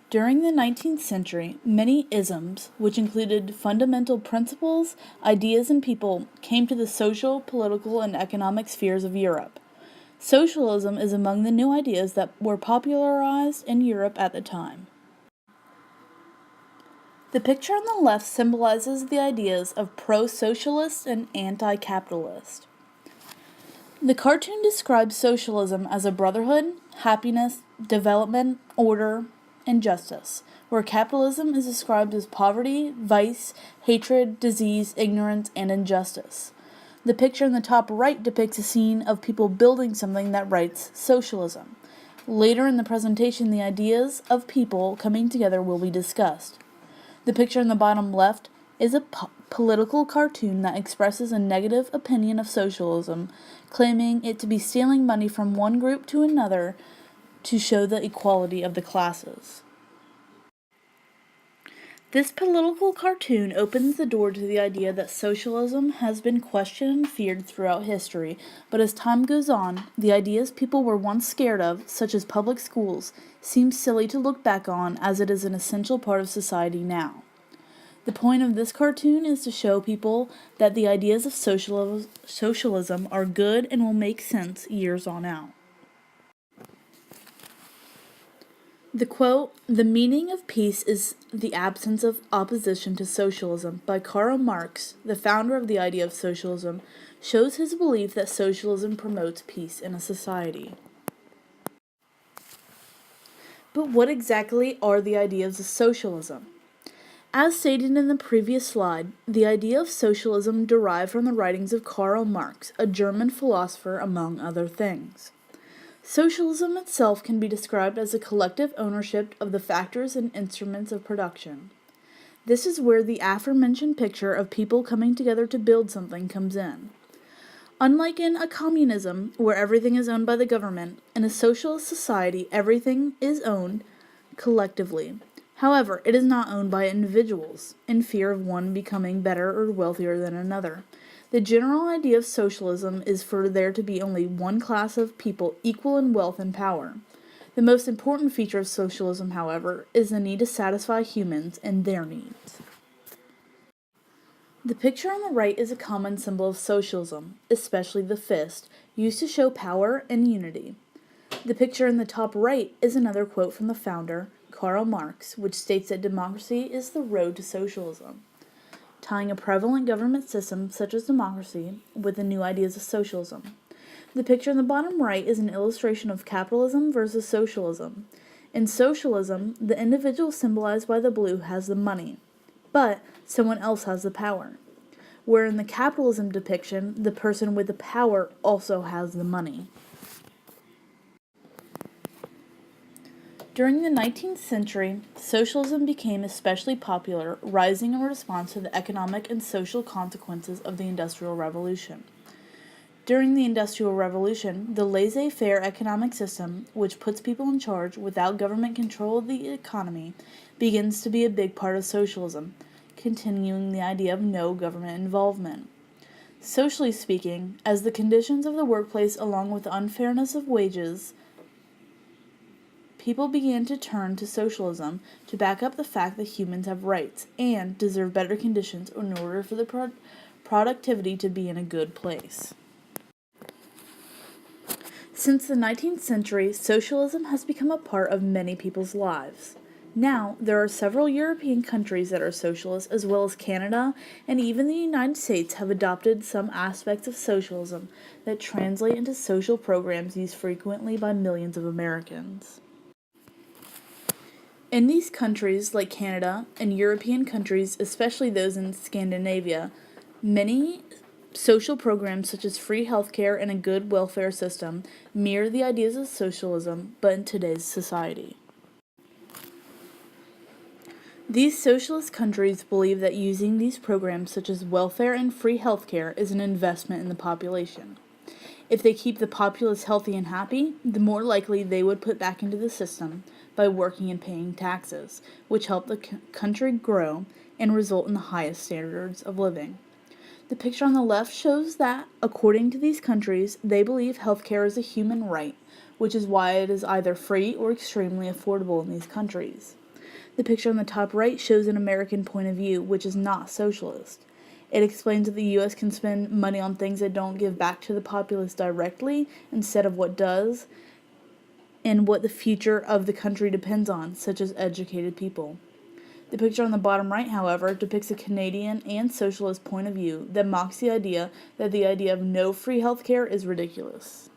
During the 19th century, many isms, which included fundamental principles, ideas, and people, came to the social, political, and economic spheres of Europe. Socialism is among the new ideas that were popularized in Europe at the time. The picture on the left symbolizes the ideas of pro-socialist and anti-capitalist. The cartoon describes socialism as a brotherhood, happiness, development, order, and justice, where capitalism is described as poverty, vice, hatred, disease, ignorance, and injustice. The picture in the top right depicts a scene of people building something that writes socialism. Later in the presentation, the ideas of people coming together will be discussed. The picture in the bottom left is a political cartoon that expresses a negative opinion of socialism, claiming it to be stealing money from one group to another to show the equality of the classes. This political cartoon opens the door to the idea that socialism has been questioned and feared throughout history, but as time goes on, the ideas people were once scared of, such as public schools, seem silly to look back on as it is an essential part of society now. The point of this cartoon is to show people that the ideas of socialism are good and will make sense years on out. The quote, "The meaning of peace is the absence of opposition to socialism," by Karl Marx, the founder of the idea of socialism, shows his belief that socialism promotes peace in a society. But what exactly are the ideas of socialism? As stated in the previous slide, the idea of socialism derived from the writings of Karl Marx, a German philosopher, among other things. Socialism itself can be described as a collective ownership of the factors and instruments of production. This is where the aforementioned picture of people coming together to build something comes in. Unlike in a communism, where everything is owned by the government, in a socialist society, everything is owned collectively. However, it is not owned by individuals, in fear of one becoming better or wealthier than another. The general idea of socialism is for there to be only one class of people equal in wealth and power. The most important feature of socialism, however, is the need to satisfy humans and their needs. The picture on the right is a common symbol of socialism, especially the fist, used to show power and unity. The picture in the top right is another quote from the founder, Karl Marx, which states that democracy is the road to socialism, tying a prevalent government system such as democracy with the new ideas of socialism. The picture in the bottom right is an illustration of capitalism versus socialism. In socialism, the individual symbolized by the blue has the money, but someone else has the power. Where in the capitalism depiction, the person with the power also has the money. During the 19th century, socialism became especially popular, rising in response to the economic and social consequences of the Industrial Revolution. During the Industrial Revolution, the laissez-faire economic system, which puts people in charge without government control of the economy, begins to be a big part of socialism, continuing the idea of no government involvement. Socially speaking, as the conditions of the workplace along with the unfairness of wages, people began to turn to socialism to back up the fact that humans have rights and deserve better conditions in order for the productivity to be in a good place. Since the 19th century, socialism has become a part of many people's lives. Now, there are several European countries that are socialist, as well as Canada, and even the United States have adopted some aspects of socialism that translate into social programs used frequently by millions of Americans. In these countries, like Canada, and European countries, especially those in Scandinavia, many social programs such as free healthcare and a good welfare system mirror the ideas of socialism, but in today's society. These socialist countries believe that using these programs such as welfare and free healthcare is an investment in the population. If they keep the populace healthy and happy, the more likely they would put back into the system by working and paying taxes, which help the country grow and result in the highest standards of living. The picture on the left shows that, according to these countries, they believe healthcare is a human right, which is why it is either free or extremely affordable in these countries. The picture on the top right shows an American point of view, which is not socialist. It explains that the U.S. can spend money on things that don't give back to the populace directly instead of what does, and what the future of the country depends on, such as educated people. The picture on the bottom right, however, depicts a Canadian and socialist point of view that mocks the idea of no free healthcare is ridiculous.